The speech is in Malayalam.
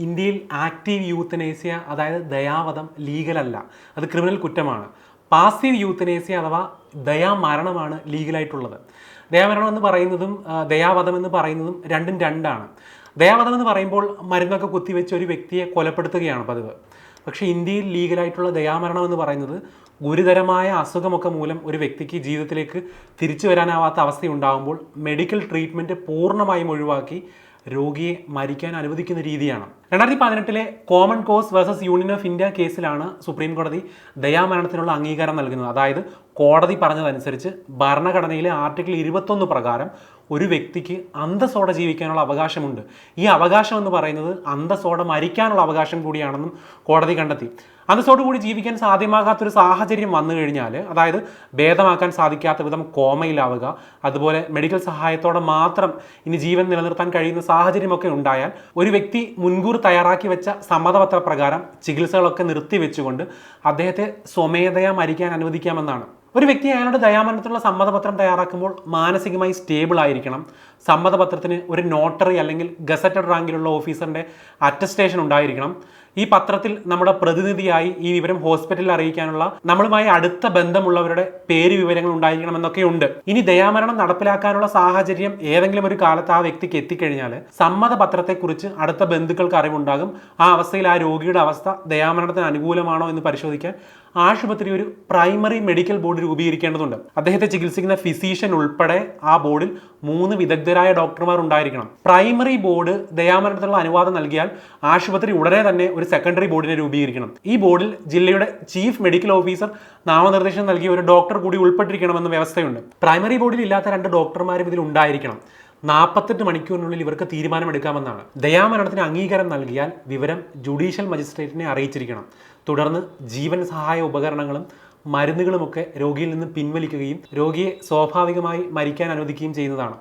ഇന്ത്യയിൽ ആക്റ്റീവ് യൂത്തനേസിയ അതായത് ദയാവധം ലീഗലല്ല, അത് ക്രിമിനൽ കുറ്റമാണ്. പാസീവ് യൂത്തനേസിയ അഥവാ ദയാമരണമാണ് ലീഗലായിട്ടുള്ളത്. ദയാമരണം എന്ന് പറയുന്നതും ദയാവധം എന്ന് പറയുന്നതും രണ്ടും രണ്ടാണ്. ദയാവധം എന്ന് പറയുമ്പോൾ മരുന്നൊക്കെ കുത്തിവെച്ച് ഒരു വ്യക്തിയെ കൊലപ്പെടുത്തുകയാണ് പതിവ്. പക്ഷേ ഇന്ത്യയിൽ ലീഗലായിട്ടുള്ള ദയാമരണം എന്ന് പറയുന്നത് ഗുരുതരമായ അസുഖമൊക്കെ മൂലം ഒരു വ്യക്തിക്ക് ജീവിതത്തിലേക്ക് തിരിച്ചു വരാനാവാത്ത അവസ്ഥയുണ്ടാകുമ്പോൾ മെഡിക്കൽ ട്രീറ്റ്മെൻറ്റ് പൂർണ്ണമായും ഒഴിവാക്കി രോഗിയെ മരിക്കാൻ അനുവദിക്കുന്ന രീതിയാണ്. 2018 common cause versus union of India കേസിലാണ് സുപ്രീം കോടതി ദയാമരണത്തിനുള്ള അംഗീകാരം നൽകുന്നത്. അതായത് കോടതി പറഞ്ഞതനുസരിച്ച് ഭരണഘടനയിലെ ആർട്ടിക്കിൾ 21 പ്രകാരം ഒരു വ്യക്തിക്ക് അന്തസ്സോടെ ജീവിക്കാനുള്ള അവകാശമുണ്ട്. ഈ അവകാശം എന്ന് പറയുന്നത് അന്തസ്സോടെ മരിക്കാനുള്ള അവകാശം കൂടിയാണെന്നും കോടതി കണ്ടെത്തി. അന്തസ്സോടുകൂടി ജീവിക്കാൻ സാധ്യമാകാത്തൊരു സാഹചര്യം വന്നു കഴിഞ്ഞാൽ, അതായത് ഭേദമാക്കാൻ സാധിക്കാത്ത വിധം കോമയിലാവുക, അതുപോലെ മെഡിക്കൽ സഹായത്തോടെ മാത്രം ഇനി ജീവൻ നിലനിർത്താൻ കഴിയുന്ന സാഹചര്യമൊക്കെ ഉണ്ടായാൽ ഒരു വ്യക്തി മുൻകൂർ തയ്യാറാക്കി വെച്ച സമ്മതപത്ര പ്രകാരം ചികിത്സകളൊക്കെ നിർത്തിവെച്ചുകൊണ്ട് അദ്ദേഹത്തെ സ്വമേധയാ മരിക്കാൻ അനുവദിക്കാമെന്നാണ്. ഒരു വ്യക്തി അയാളുടെ ദയാമരണത്തിനുള്ള സമ്മതപത്രം തയ്യാറാക്കുമ്പോൾ മാനസികമായി സ്റ്റേബിൾ ആയിരിക്കണം. സമ്മതപത്രത്തിന് ഒരു നോട്ടറി അല്ലെങ്കിൽ ഗസറ്റഡ് റാങ്കിലുള്ള ഓഫീസറിൻ്റെ അറ്റസ്റ്റേഷൻ ഉണ്ടായിരിക്കണം. ഈ പത്രത്തിൽ നമ്മുടെ പ്രതിനിധിയായി ഈ വിവരം ഹോസ്പിറ്റലിൽ അറിയിക്കാനുള്ള നമ്മളുമായി അടുത്ത ബന്ധമുള്ളവരുടെ പേര് വിവരങ്ങൾ ഉണ്ടായിരിക്കണം എന്നൊക്കെയുണ്ട്. ഇനി ദയാമരണം നടപ്പിലാക്കാനുള്ള സാഹചര്യം ഏതെങ്കിലും ഒരു കാലത്ത് ആ വ്യക്തിക്ക് എത്തിക്കഴിഞ്ഞാൽ സമ്മതപത്രത്തെക്കുറിച്ച് അടുത്ത ബന്ധുക്കൾക്ക് അറിവുണ്ടാകും. ആ അവസ്ഥയിൽ ആ രോഗിയുടെ അവസ്ഥ ദയാമരണത്തിന് അനുകൂലമാണോ എന്ന് പരിശോധിക്കാൻ ആശുപത്രി ഒരു പ്രൈമറി മെഡിക്കൽ ബോർഡ് രൂപീകരിക്കേണ്ടതുണ്ട്. അദ്ദേഹത്തെ ചികിത്സിക്കുന്ന ഫിസീഷ്യൻ ഉൾപ്പെടെ ആ ബോർഡിൽ 3 വിദഗ്ധരായ ഡോക്ടർമാർ ഉണ്ടായിരിക്കണം. പ്രൈമറി ബോർഡ് ദയാമരണത്തിനുള്ള അനുവാദം നൽകിയാൽ ആശുപത്രി ഉടനെ തന്നെ ഒരു സെക്കൻഡറി ബോർഡിനെ രൂപീകരിക്കണം. ഈ ബോർഡിൽ ജില്ലയുടെ ചീഫ് മെഡിക്കൽ ഓഫീസർ നാമനിർദ്ദേശം നൽകിയ ഒരു ഡോക്ടർ കൂടി ഉൾപ്പെട്ടിരിക്കണമെന്ന വ്യവസ്ഥയുണ്ട്. പ്രൈമറി ബോർഡിൽ ഇല്ലാത്ത 2 ഡോക്ടർമാരും ഇതിൽ ഉണ്ടായിരിക്കണം. 48 മണിക്കൂറിനുള്ളിൽ ഇവർക്ക് തീരുമാനമെടുക്കാമെന്നാണ്. ദയാമരണത്തിന് അംഗീകാരം നൽകിയാൽ വിവരം ജുഡീഷ്യൽ മജിസ്ട്രേറ്റിനെ അറിയിച്ചിരിക്കണം. തുടർന്ന് ജീവൻ സഹായ ഉപകരണങ്ങളും മരുന്നുകളുമൊക്കെ രോഗിയിൽ നിന്ന് പിൻവലിക്കുകയും രോഗിയെ സ്വാഭാവികമായി മരിക്കാൻ അനുവദിക്കുകയും ചെയ്യുന്നതാണ്.